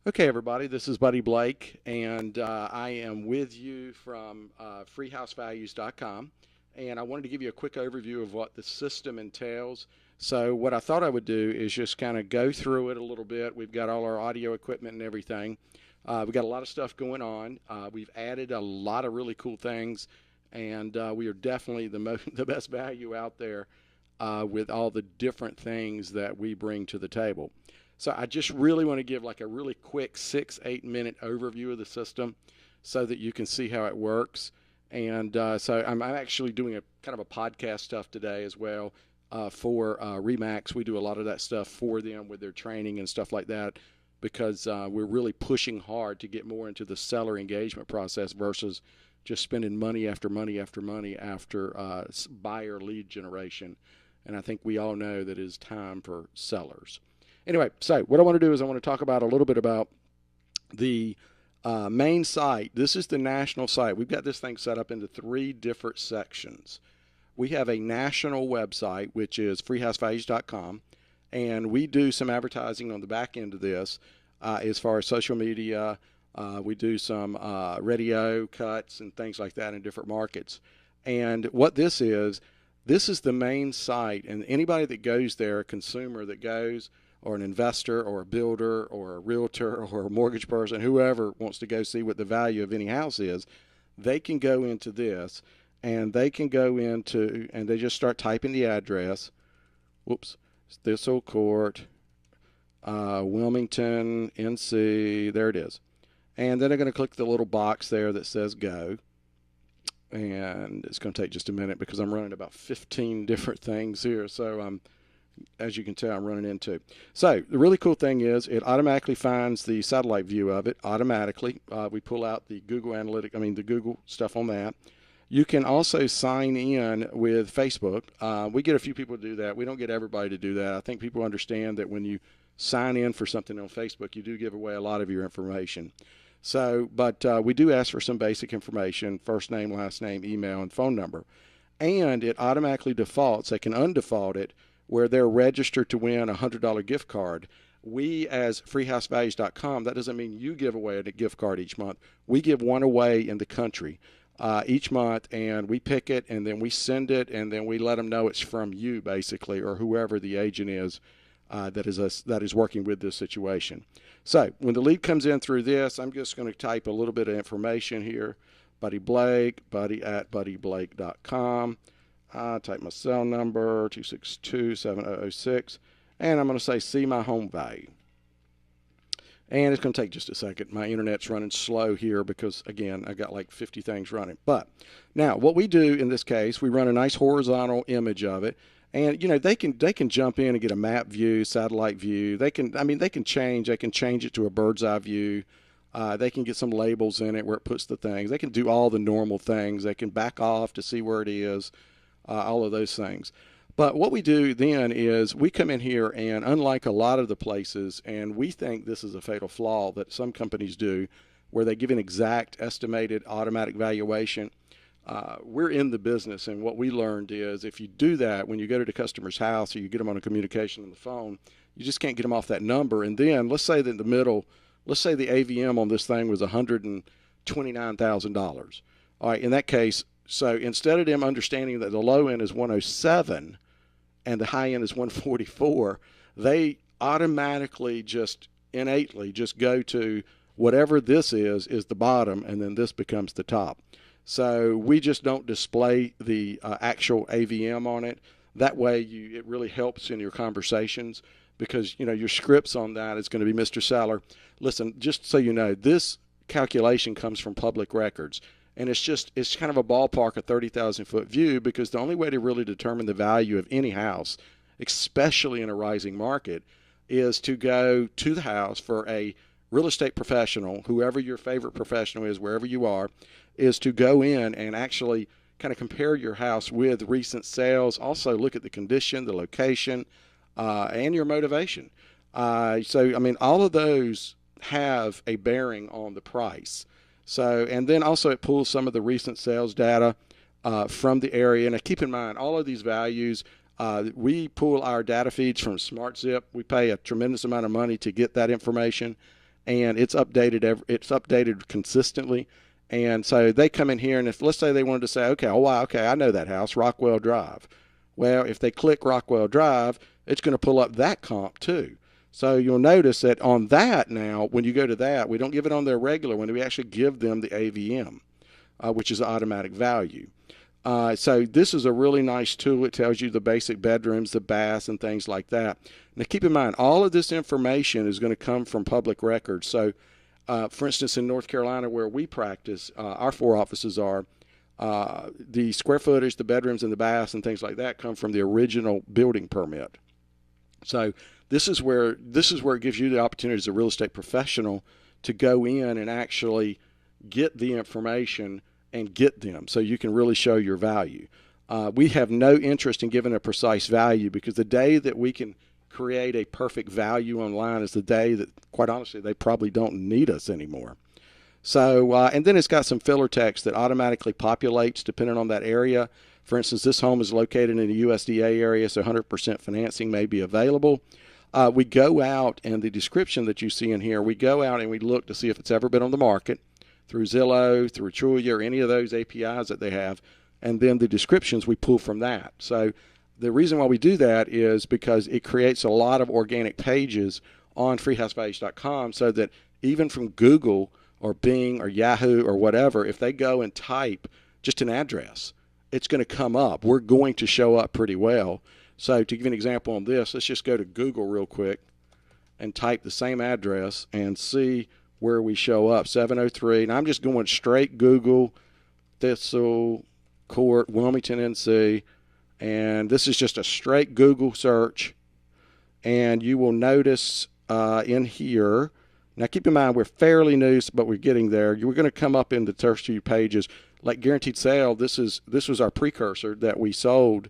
Okay, everybody, this is Buddy Blake, and I am with you from freehousevalues.com. And I wanted to give you a quick overview of what the system entails. So, what I thought I would do is just kind of go through it a little bit. We've got all our audio equipment and everything. We've got a lot of stuff going on. We've added a lot of really cool things, and we are definitely the best value out there with all the different things that we bring to the table. So I just really want to give like a really quick 6, 8 minute overview of the system so that you can see how it works. And so I'm actually doing a kind of a podcast stuff today as well for Remax. We do a lot of that stuff for them with their training and stuff like that because we're really pushing hard to get more into the seller engagement process versus just spending money after money after money after buyer lead generation. And I think we all know that it is time for sellers. Anyway, so what I want to do is I want to talk about a little bit about the main site. This is the national site. We've got this thing set up into three different sections. We have a national website, which is freehousevalues.com, and we do some advertising on the back end of this as far as social media. We do some radio cuts and things like that in different markets. And what this is the main site, and anybody that goes there, a consumer that goes, or an investor, or a builder, or a realtor, or a mortgage person, whoever wants to go see what the value of any house is, they can go into this, and they can go into, and they just start typing the address. Whoops, Thistle Court, Wilmington, NC. There it is. And then they're going to click the little box there that says go. And it's going to take just a minute because I'm running about 15 different things here. So as you can tell, I'm running into. So the really cool thing is it automatically finds the satellite view of it automatically. We pull out the Google Analytics, the Google stuff on that. You can also sign in with Facebook. We get a few people to do that. We don't get everybody to do that. I think people understand that when you sign in for something on Facebook, you do give away a lot of your information. So, but we do ask for some basic information: first name, last name, email, and phone number. And it automatically defaults. They can undefault it where they're registered to win a $100 gift card. We, as freehousevalues.com, that doesn't mean you give away a gift card each month. We give one away in the country each month, and we pick it, and then we send it, and then we let them know it's from you, basically, or whoever the agent is that is working with this situation. So when the lead comes in through this, I'm just going to type a little bit of information here. Buddy Blake, buddy@buddyblake.com. Type my cell number, 262-7006, and I'm going to say see my home value. And it's going to take just a second. My internet's running slow here because, again, I got like 50 things running. But now what we do in this case, we run a nice horizontal image of it. And they can jump in and get a map view, satellite view. They can change it to a bird's eye view. They can get some labels in it where it puts the things. They can do all the normal things. They can back off to see where it is, all of those things. But what we do then is we come in here, and unlike a lot of the places, and we think this is a fatal flaw that some companies do, where they give an exact estimated automatic valuation. We're in the business, and what we learned is if you do that, when you go to the customer's house or you get them on a communication on the phone, you just can't get them off that number. And then let's say that in the middle, let's say the AVM on this thing was $129,000. All right, in that case, so instead of them understanding that the low end is 107 and the high end is 144, they automatically just innately just go to whatever this is the bottom, and then this becomes the top. So we just don't display the actual AVM on it. That way, it really helps in your conversations because your scripts on that is going to be, Mr. Seller, listen, just so you know, this calculation comes from public records, and it's kind of a ballpark, a 30,000-foot view, because the only way to really determine the value of any house, especially in a rising market, is to go to the house for a real estate professional, whoever your favorite professional is, wherever you are, is to go in and actually kind of compare your house with recent sales. Also look at the condition, the location, and your motivation. All of those have a bearing on the price. So, and then also it pulls some of the recent sales data from the area. Now keep in mind, all of these values, we pull our data feeds from SmartZip. We pay a tremendous amount of money to get that information. and it's updated consistently. And so they come in here, and if let's say they wanted to say, okay, oh wow, okay, I know that house, Rockwell Drive. Well, if they click Rockwell Drive, it's going to pull up that comp too. So you'll notice that on that now, when you go to that, we don't give it on their regular one. We actually give them the AVM, which is the automatic value. So this is a really nice tool. It tells you the basic bedrooms, the baths, and things like that. Now keep in mind, all of this information is going to come from public records. So for instance, in North Carolina where we practice, our 4 offices are, the square footage, the bedrooms and the baths and things like that come from the original building permit. So this is where it gives you the opportunity as a real estate professional to go in and actually get the information and get them so you can really show your value. We have no interest in giving a precise value, because the day that we can create a perfect value online is the day that, quite honestly, they probably don't need us anymore. So, and then it's got some filler text that automatically populates depending on that area. For instance, this home is located in a USDA area, so 100% financing may be available. We go out, and the description that you see in here, we go out and we look to see if it's ever been on the market through Zillow, through Trulia, or any of those APIs that they have, and then the descriptions we pull from that. So the reason why we do that is because it creates a lot of organic pages on freehousevalues.com, so that even from Google or Bing or Yahoo or whatever, if they go and type just an address, it's going to come up. We're going to show up pretty well. So to give you an example on this, let's just go to Google real quick and type the same address and see where we show up, 703. And I'm just going straight Google, Thistle Court, Wilmington, NC. And this is just a straight Google search. And you will notice in here, now keep in mind we're fairly new, but we're getting there. You're going to come up in the first few pages. Like Guaranteed Sale, this was our precursor that we sold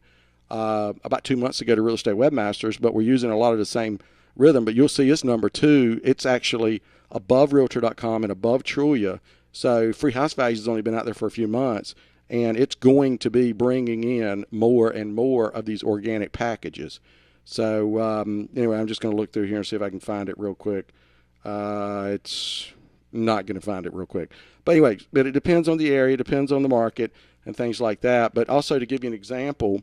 about 2 months ago to Real Estate Webmasters, but we're using a lot of the same rhythm. But you'll see it's number 2. It's actually above Realtor.com and above Trulia. So Free House Values has only been out there for a few months, and it's going to be bringing in more and more of these organic packages. So anyway, I'm just going to look through here and see if I can find it real quick. It's not going to find it real quick. But anyway, but it depends on the area, depends on the market and things like that. But also, to give you an example,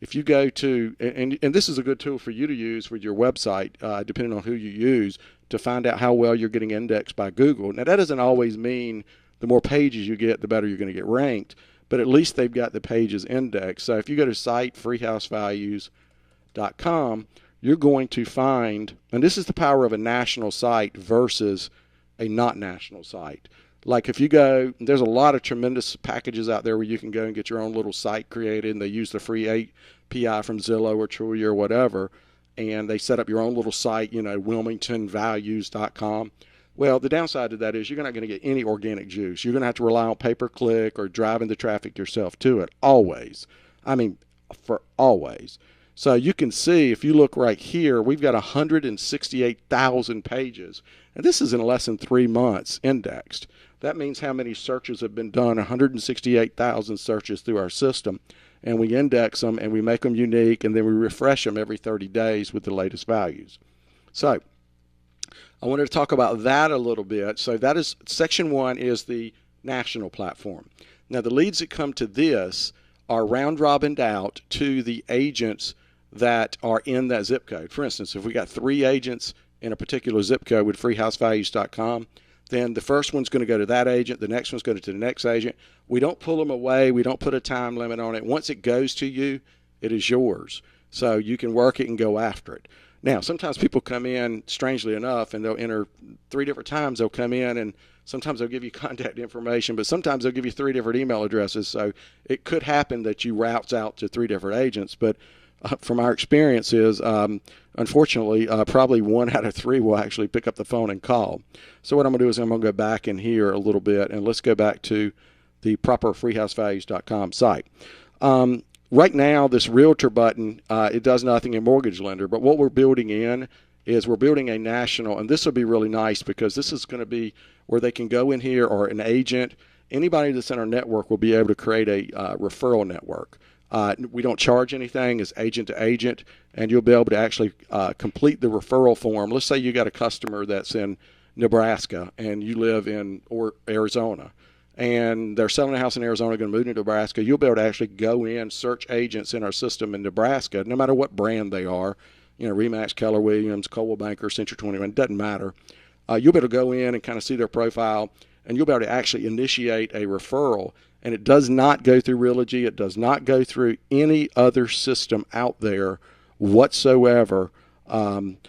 if you go to, and this is a good tool for you to use with your website, depending on who you use, to find out how well you're getting indexed by Google. Now, that doesn't always mean the more pages you get, the better you're going to get ranked, but at least they've got the pages indexed. So if you go to site freehousevalues.com, you're going to find, and this is the power of a national site versus a not national site. Like if you go, there's a lot of tremendous packages out there where you can go and get your own little site created, and they use the free API from Zillow or Trulia or whatever, and they set up your own little site, WilmingtonValues.com. Well, the downside to that is you're not going to get any organic juice. You're going to have to rely on pay-per-click or driving the traffic yourself to it, always. I mean, for always. So you can see, if you look right here, we've got 168,000 pages, and this is in less than 3 months indexed. That means how many searches have been done, 168,000 searches through our system, and we index them and we make them unique, and then we refresh them every 30 days with the latest values. So I wanted to talk about that a little bit. So that is, section 1 is the national platform. Now the leads that come to this are round robined out to the agents that are in that zip code. For instance, if we got 3 agents in a particular zip code with freehousevalues.com, then the first one's going to go to that agent, the next one's going to the next agent. We don't pull them away, we don't put a time limit on it. Once it goes to you, it is yours. So you can work it and go after it. Now, sometimes people come in, strangely enough, and they'll enter 3 different times. They'll come in, and sometimes they'll give you contact information, but sometimes they'll give you 3 different email addresses. So it could happen that you routes out to 3 different agents. But from our experiences, unfortunately, probably 1 out of 3 will actually pick up the phone and call. So what I'm going to do is I'm going to go back in here a little bit, and let's go back to the proper freehousevalues.com site. Right now, this realtor button, it does nothing in mortgage lender, but what we're building in is we're building a national, and this will be really nice because this is going to be where they can go in here, or an agent, anybody that's in our network will be able to create a referral network. We don't charge anything, it's agent to agent, and you'll be able to actually complete the referral form. Let's say you got a customer that's in Nebraska and you live in Arizona, and they're selling a house in Arizona, going to move to Nebraska, you'll be able to actually go in, search agents in our system in Nebraska, no matter what brand they are, Remax, Keller Williams, Coldwell Banker, Century 21, it doesn't matter. You'll be able to go in and kind of see their profile, and you'll be able to actually initiate a referral. And it does not go through Realogy. It does not go through any other system out there whatsoever that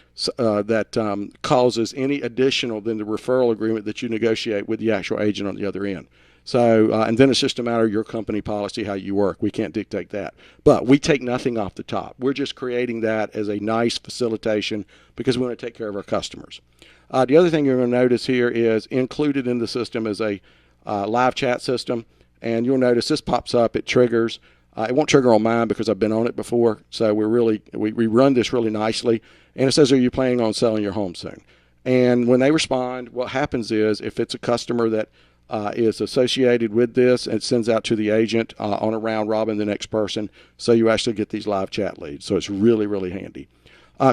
causes any additional than the referral agreement that you negotiate with the actual agent on the other end. So, and then it's just a matter of your company policy, how you work. We can't dictate that. But we take nothing off the top. We're just creating that as a nice facilitation because we want to take care of our customers. The other thing you're going to notice here is included in the system is a live chat system. And you'll notice this pops up. It triggers. It won't trigger on mine because I've been on it before. So we run this really nicely. And it says, are you planning on selling your home soon? And when they respond, what happens is if it's a customer that is associated with this, it sends out to the agent on a round robin the next person. So you actually get these live chat leads. So it's really, really handy.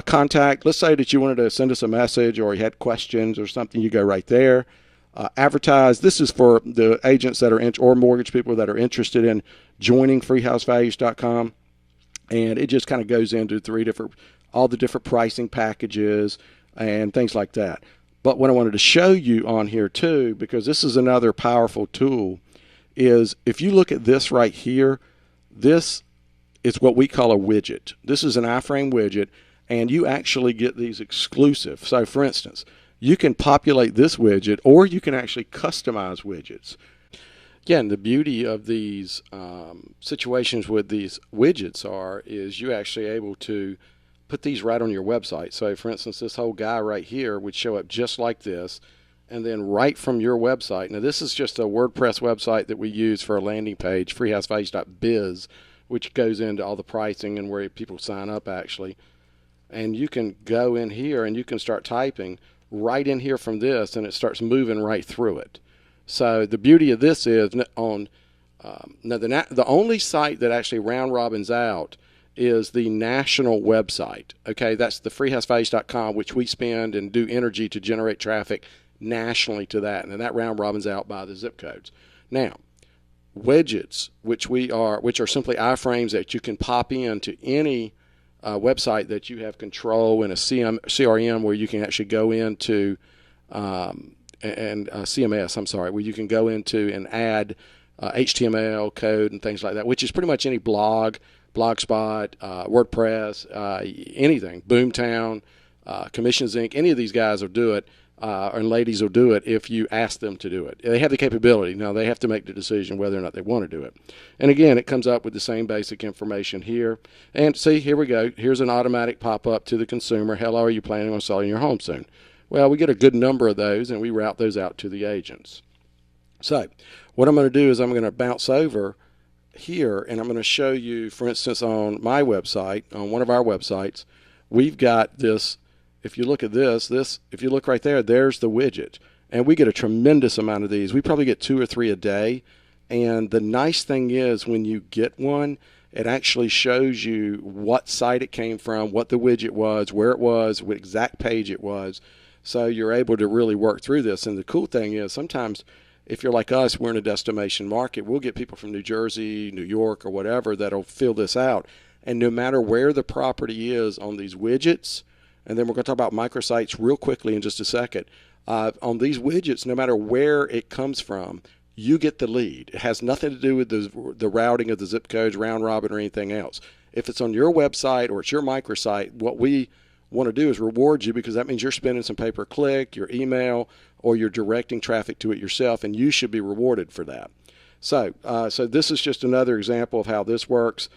Contact, let's say that you wanted to send us a message or you had questions or something, you go right there. Advertise, this is for the agents that are or mortgage people that are interested in joining freehousevalues.com. And it just kind of goes into all the different pricing packages and things like that. But what I wanted to show you on here too, because this is another powerful tool, is if you look at this right here, this is what we call a widget. This is an iframe widget, and you actually get these exclusive. So for instance, you can populate this widget, or you can actually customize widgets. Again, the beauty of these situations with these widgets is you actually able to put these right on your website. So for instance, this whole guy right here would show up just like this, and then right from your website. Now this is just a WordPress website that we use for a landing page, freehousevalues.biz, which goes into all the pricing and where people sign up actually. And you can go in here and you can start typing right in here from this, and it starts moving right through it. So the beauty of this is now the only site that actually round robins out is the national website. Okay, that's the freehousevalues.com, which we spend and do energy to generate traffic nationally to that, and that round robins out by the zip codes. Now, widgets, which are simply iframes that you can pop into any website that you have control in a CRM where you can actually go into CMS, where you can go into and add HTML code and things like that, which is pretty much any blog, Blogspot, WordPress, anything, Boomtown, Commissions Inc., any of these guys will do it, and ladies will do it if you ask them to do it. They have the capability. Now they have to make the decision whether or not they want to do it. And again, it comes up with the same basic information here. And see, here we go. Here's an automatic pop-up to the consumer. Hello, are you planning on selling your home soon? Well, we get a good number of those, and we route those out to the agents. So what I'm going to do is I'm going to bounce over here, and I'm going to show you, for instance, on my website, on one of our websites, we've got this. If you look at this, if you look right there, there's the widget. And we get a tremendous amount of these. We probably get 2 or 3 a day. And the nice thing is when you get one, it actually shows you what site it came from, what the widget was, where it was, what exact page it was. So you're able to really work through this. And the cool thing is sometimes if you're like us, we're in a destination market, we'll get people from New Jersey, New York, or whatever that'll fill this out. And no matter where the property is on these widgets, and then we're going to talk about microsites real quickly in just a second. On these widgets, no matter where it comes from, you get the lead. It has nothing to do with the routing of the zip codes, round robin, or anything else. If it's on your website or it's your microsite, what we want to do is reward you, because that means you're spending some pay-per-click, your email, or you're directing traffic to it yourself, and you should be rewarded for that. So this is just another example of how this works.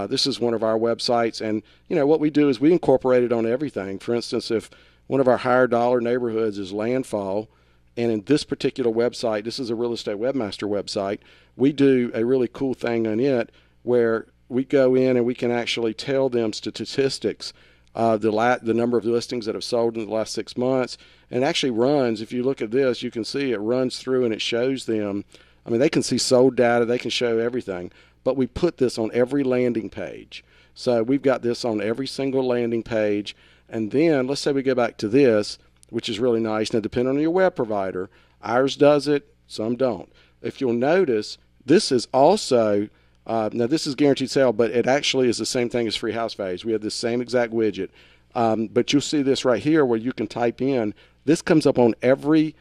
This is one of our websites, and what we do is we incorporate it on everything. For instance, if one of our higher dollar neighborhoods is Landfall, and in this particular website, this is a Real Estate Webmaster website, we do a really cool thing on it where we go in and we can actually tell them statistics, the number of listings that have sold in the last 6 months, and it actually runs. If you look at this, you can see it runs through and it shows them. I mean, they can see sold data, they can show everything. But we put this on every landing page. So we've got this on every single landing page. And then let's say we go back to this. which is really nice. Now, depending on your web provider, ours does it, some don't. If you'll notice, this is also, now this is guaranteed sale, but it actually is the same thing as Free House Values. We have the same exact widget. But you'll see this right here where you can type in, this comes up on every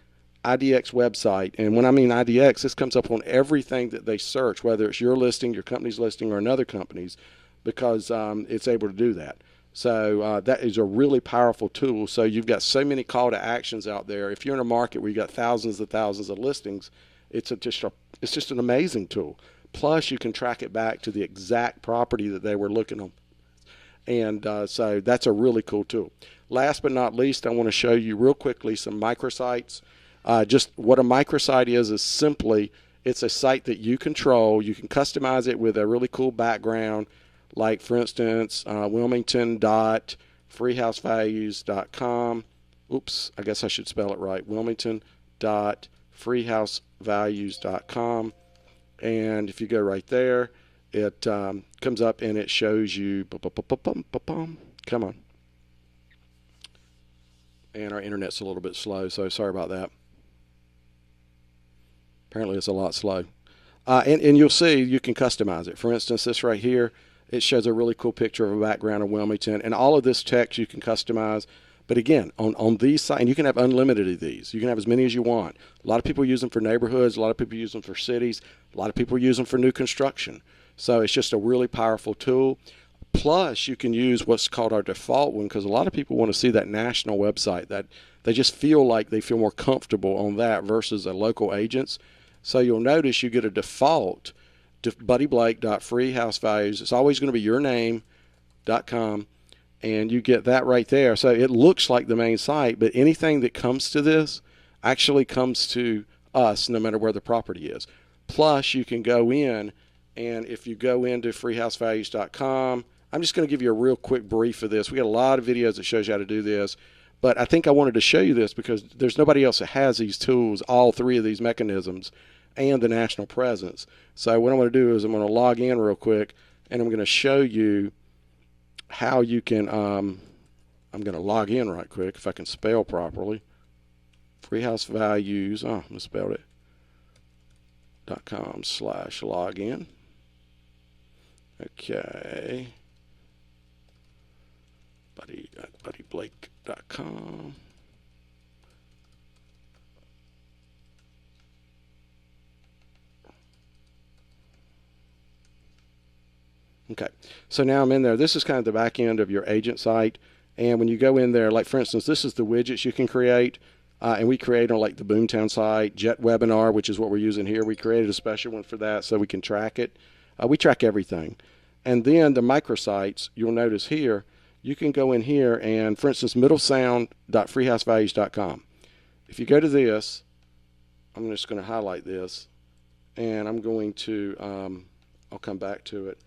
IDX website. And when I mean IDX, this comes up on everything that they search, whether it's your listing, your company's listing, or another company's, because it's able to do that. So that is a really powerful tool. So you've got so many call to actions out there. If you're in a market where you've got thousands of listings, it's just an amazing tool. Plus, you can track it back to the exact property that they were looking on. And so that's a really cool tool. Last but not least, I want to show you real quickly some microsites. Just what a microsite is simply, it's a site that you control. You can customize it with a really cool background, like for instance, wilmington.freehousevalues.com. Oops, I guess I should spell it right. wilmington.freehousevalues.com. And if you go right there, it comes up and it shows you, come on. And our internet's a little bit slow, so sorry about that. Apparently it's a lot slow. And you'll see you can customize it. For instance, this right here, it shows a really cool picture of a background of Wilmington. And all of this text you can customize. But again, on these sites, and you can have unlimited of these. You can have as many as you want. A lot of people use them for neighborhoods. A lot of people use them for cities. A lot of people use them for new construction. So it's just a really powerful tool. Plus, you can use what's called our default one, because a lot of people want to see that national website. That they just feel like they feel more comfortable on that versus a local agent's. So you'll notice you get a default to buddyblake.freehousevalues. It's always going to be your name.com, and you get that right there. So it looks like the main site, but anything that comes to this actually comes to us no matter where the property is. Plus, you can go in, and if you go into freehousevalues.com, I'm just going to give you a real quick brief of this. We got a lot of videos that shows you how to do this, but I think I wanted to show you this because there's nobody else that has these tools, all three of these mechanisms, and the national presence. So what I'm going to do is I'm going to log in real quick, and I'm going to show you how you can, I'm going to log in right quick if I can spell properly. Freehousevalues, oh, I misspelled it, .com/login. Okay. buddyblake.com. Okay, so now I'm in there. This is kind of the back end of your agent site. And when you go in there, like for instance, this is the widgets you can create. And we create on like the Boomtown site, Jet Webinar, which is what we're using here. We created a special one for that so we can track it. We track everything. And then the microsites, you'll notice here, you can go in here and, for instance, middlesound.freehousevalues.com. If you go to this, I'm just going to highlight this, and I'm going to, I'll come back to it.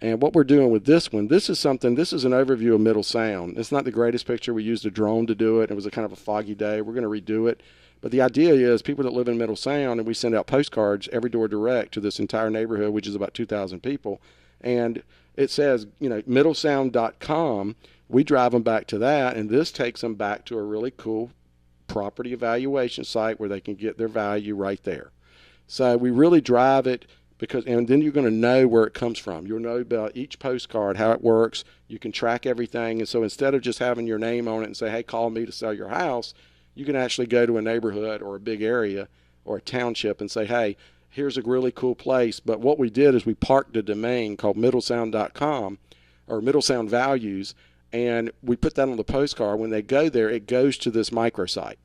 And what we're doing with this one, this is an overview of Middle Sound. It's not the greatest picture. We used a drone to do it. It was a kind of a foggy day. We're going to redo it. But the idea is people that live in Middle Sound, and we send out postcards every door direct to this entire neighborhood, which is about 2,000 people. And it says, middlesound.com. We drive them back to that, and this takes them back to a really cool property evaluation site where they can get their value right there. So we really drive it and then you're going to know where it comes from. You'll know about each postcard, how it works. You can track everything. And so instead of just having your name on it and say, hey, call me to sell your house, you can actually go to a neighborhood or a big area or a township and say, hey, here's a really cool place. But what we did is we parked a domain called middlesound.com or Middlesound Values, and we put that on the postcard. When they go there, it goes to this microsite.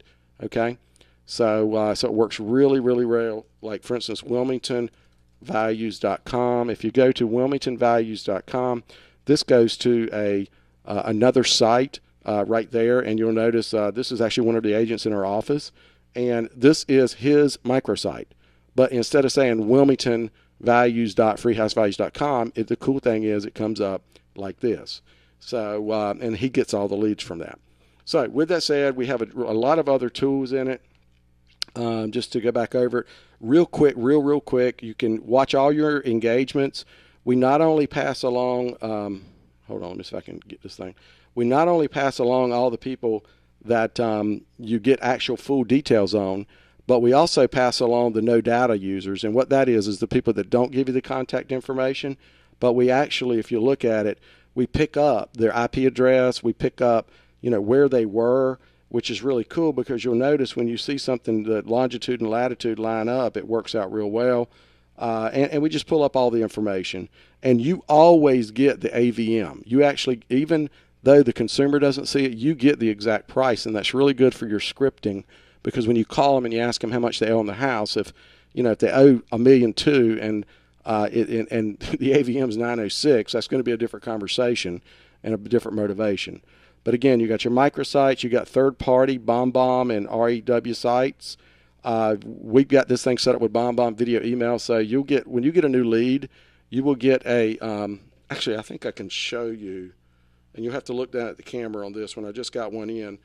Okay? So it works really, really well. Like, for instance, WilmingtonValues.com. If you go to WilmingtonValues.com, this goes to another site right there, and you'll notice this is actually one of the agents in our office, and this is his microsite. But instead of saying WilmingtonValues.freehousevalues.com, the cool thing is it comes up like this. So and he gets all the leads from that. So with that said, we have a lot of other tools in it. Just to go back over it real quick, real quick, you can watch all your engagements. We not only pass along, hold on, let me see if I can get this thing. We not only pass along all the people that you get actual full details on. But we also pass along the no data users. And what that is the people that don't give you the contact information. But we actually, if you look at it, we pick up their IP address, we pick up, where they were, which is really cool because you'll notice when you see something, the longitude and latitude line up, it works out real well. And we just pull up all the information. And you always get the AVM. You actually, even though the consumer doesn't see it, you get the exact price. And that's really good for your scripting because when you call them and you ask them how much they owe on the house, if they owe $1.2 million and the AVM is 906, that's going to be a different conversation and a different motivation. But again, you got your microsites, you got third-party BombBomb and REW sites. We've got this thing set up with BombBomb video email, so you'll get, when you get a new lead, you will get a, actually I think I can show you, and you'll have to look down at the camera on this one. I just got one in.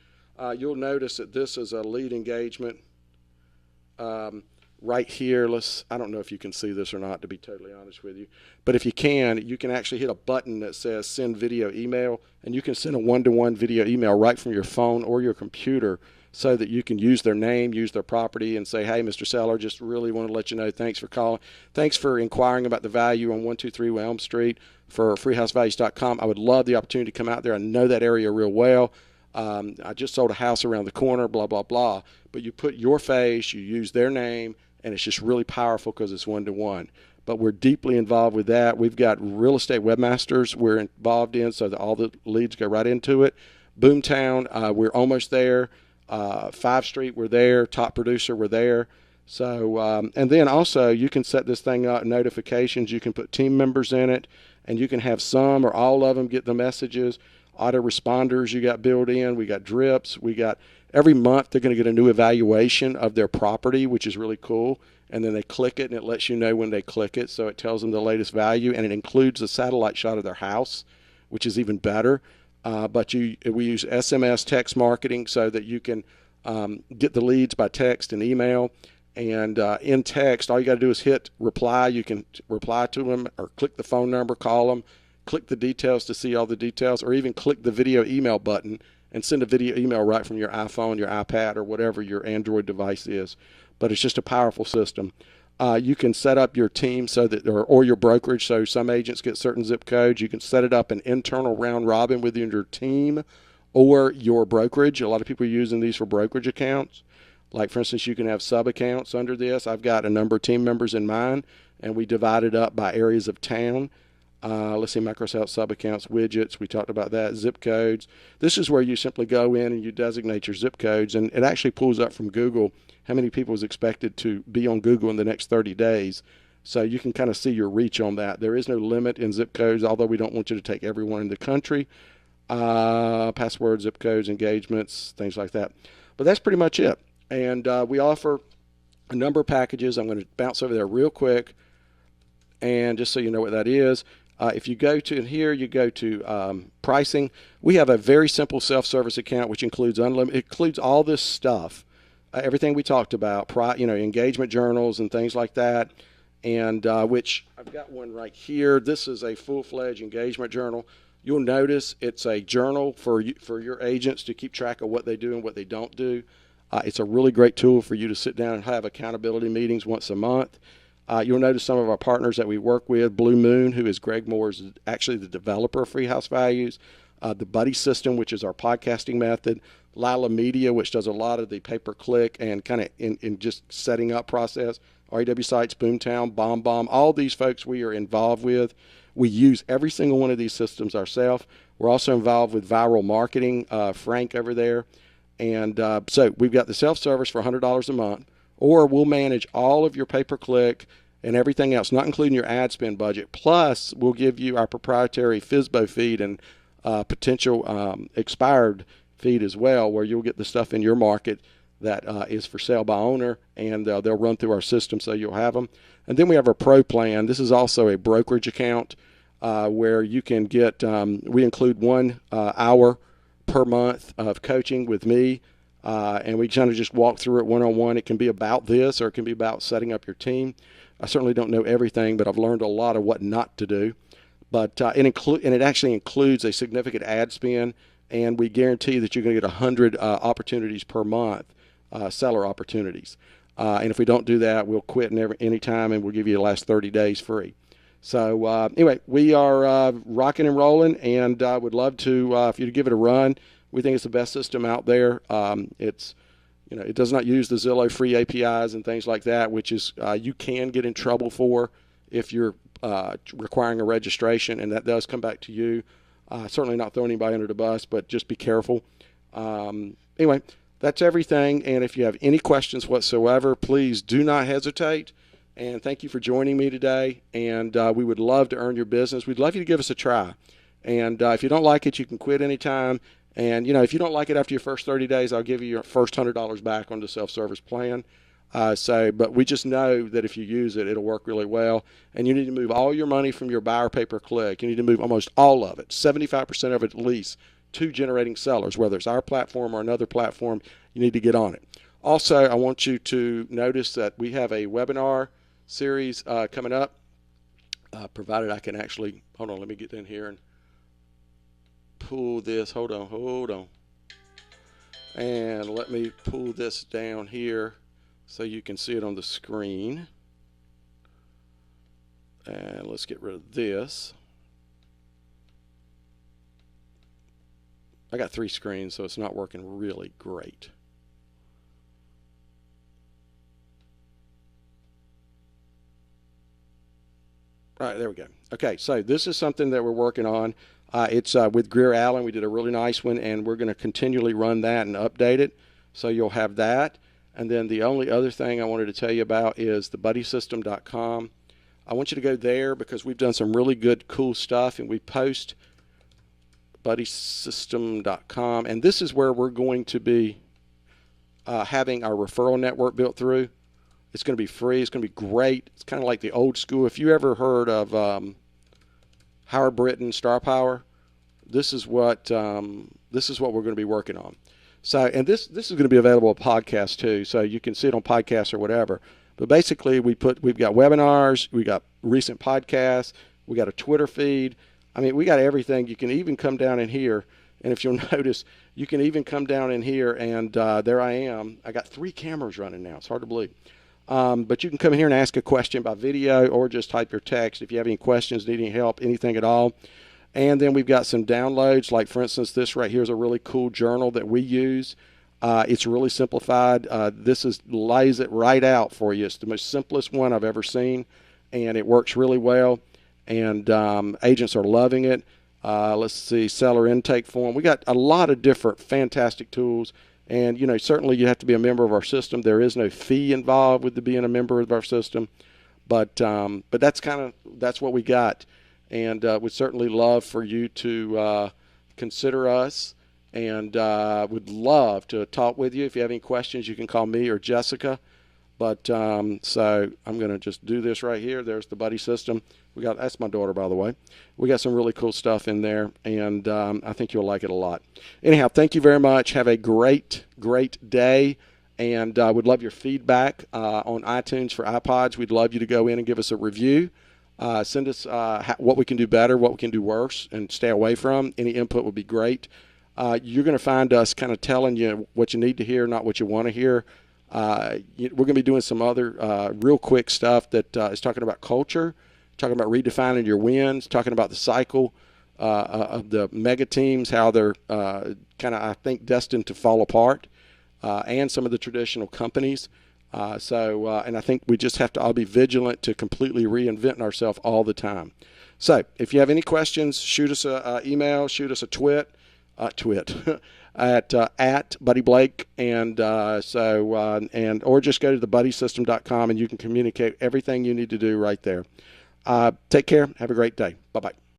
You'll notice that this is a lead engagement right here. I don't know if you can see this or not, to be totally honest with you, but if you can actually hit a button that says send video email, and you can send a one-to-one video email right from your phone or your computer so that you can use their name, use their property, and say, hey, Mr. Seller, just really want to let you know, thanks for calling. Thanks for inquiring about the value on 123 Elm Street for freehousevalues.com. I would love the opportunity to come out there. I know that area real well. I just sold a house around the corner, blah, blah, blah. But you put your face, you use their name, and it's just really powerful because it's one-to-one. But we're deeply involved with that. We've got real estate webmasters we're involved in so that all the leads go right into it. Boomtown, we're almost there. 5th Street, we're there. Top Producer, we're there. So, and then also you can set this thing up, notifications. You can put team members in it, and you can have some or all of them get the messages. Autoresponders you got built in. We got drips. We got every month they're going to get a new evaluation of their property, which is really cool. And then they click it, and it lets you know when they click it. So it tells them the latest value, and it includes a satellite shot of their house, which is even better. But we use SMS text marketing so that you can get the leads by text and email. And in text, all you got to do is hit reply. You can reply to them or click the phone number, call them, click the details to see all the details, or even click the video email button and send a video email right from your iPhone, your iPad, or whatever your Android device is. But it's just a powerful system. You can set up your team so that, or your brokerage. So some agents get certain zip codes. You can set it up an internal round robin within your team or your brokerage. A lot of people are using these for brokerage accounts. Like, for instance, you can have sub accounts under this. I've got a number of team members in mine, and we divide it up by areas of town. Let's see, microsite sub accounts, widgets. We talked about that. Zip codes. This is where you simply go in and you designate your zip codes, and it actually pulls up from Google how many people is expected to be on Google in the next 30 days. So you can kind of see your reach on that. There is no limit in zip codes, although we don't want you to take everyone in the country. Passwords, zip codes, engagements, things like that. But that's pretty much it. And we offer a number of packages. I'm going to bounce over there real quick, and just so you know what that is. If you go to here, you go to pricing. We have a very simple self-service account, which includes unlimited. It includes all this stuff, everything we talked about, engagement journals and things like that. And which I've got one right here. This is a full-fledged engagement journal. You'll notice it's a journal for your agents to keep track of what they do and what they don't do. It's a really great tool for you to sit down and have accountability meetings once a month. You'll notice some of our partners that we work with, Blue Moon, who is Greg Moore's actually the developer of Free House Values, the Buddy System, which is our podcasting method, Lila Media, which does a lot of the pay-per-click and kind of in just setting up process, REW Sites, Boomtown, BombBomb, all these folks we are involved with. We use every single one of these systems ourselves. We're also involved with Viral Marketing, Frank over there. And so we've got the self-service for $100 a month, or we'll manage all of your pay-per-click and everything else, not including your ad spend budget. Plus, we'll give you our proprietary FSBO feed and potential expired feed as well, where you'll get the stuff in your market that is for sale by owner, and they'll run through our system so you'll have them. And then we have our Pro plan. This is also a brokerage account where you can get, we include 1 hour per month of coaching with me. And we kind of just walk through it one-on-one. It can be about this, or it can be about setting up your team. I certainly don't know everything, but I've learned a lot of what not to do. But it actually includes a significant ad spend. and we guarantee that you're going to get 100 opportunities per month, seller opportunities. And if we don't do that, we'll quit any time, and we'll give you the last 30 days free. So anyway, we are rocking and rolling, and would love to if you to give it a run. We think it's the best system out there. It does not use the Zillow free APIs and things like that, which is you can get in trouble for if you're requiring a registration, and that does come back to you. Certainly not throwing anybody under the bus, but just be careful. Anyway, that's everything. And if you have any questions whatsoever, please do not hesitate. And thank you for joining me today. And we would love to earn your business. We'd love you to give us a try. And if you don't like it, you can quit anytime. And, if you don't like it after your first 30 days, I'll give you your first $100 back on the self-service plan. But we just know that if you use it, it'll work really well. And you need to move all your money from your buyer pay-per-click. You need to move almost all of it, 75% of it at least, to generating sellers, whether it's our platform or another platform. You need to get on it. Also, I want you to notice that we have a webinar series coming up, provided I can actually, hold on, let me get in here and pull this, hold on, and let me pull this down here so you can see it on the screen. And let's get rid of this. I got 3 screens, so it's not working really great. All right, there we go. Okay, so this is something that we're working on. It's with Greer Allen. We did a really nice one, and we're going to continually run that and update it. So you'll have that. And then the only other thing I wanted to tell you about is the BuddySystem.com. I want you to go there because we've done some really good, cool stuff, and we post BuddySystem.com. And this is where we're going to be having our referral network built through. It's going to be free. It's going to be great. It's kind of like the old school. If you ever heard of Howard Britton, Star Power, this is what we're going to be working on. So, and this is going to be available on podcast too, so you can see it on podcasts or whatever. But basically, we've got webinars, we got recent podcasts, we got a Twitter feed. I mean, we got everything. You can even come down in here, and if you'll notice, you can even come down in here, and there I am. I got 3 cameras running now. It's hard to believe. But you can come in here and ask a question by video or just type your text if you have any questions, need any help, anything at all. And then we've got some downloads, like, for instance, this right here is a really cool journal that we use. It's really simplified. This lays it right out for you. It's the most simplest one I've ever seen, and it works really well. And agents are loving it. Let's see, seller intake form. We got a lot of different fantastic tools. And, certainly you have to be a member of our system. There is no fee involved with being a member of our system. But that's what we got. And we'd certainly love for you to consider us, and would love to talk with you. If you have any questions, you can call me or Jessica. But so I'm going to just do this right here. There's the Buddy System. That's my daughter, by the way. We got some really cool stuff in there, and I think you'll like it a lot. Anyhow, thank you very much. Have a great day, and would love your feedback on iTunes for iPods. We'd love you to go in and give us a review. Send us what we can do better, what we can do worse, and stay away from. Any input would be great. You're going to find us kind of telling you what you need to hear, not what you want to hear. We're going to be doing some other real quick stuff that is talking about culture, talking about redefining your wins, talking about the cycle of the mega teams, how they're kind of, I think, destined to fall apart, and some of the traditional companies. And I think we just have to all be vigilant to completely reinventing ourselves all the time. So if you have any questions, shoot us an email, shoot us a twit at Buddy Blake, and or just go to the BuddySystem.com, and you can communicate everything you need to do right there. Take care. Have a great day. Bye-bye.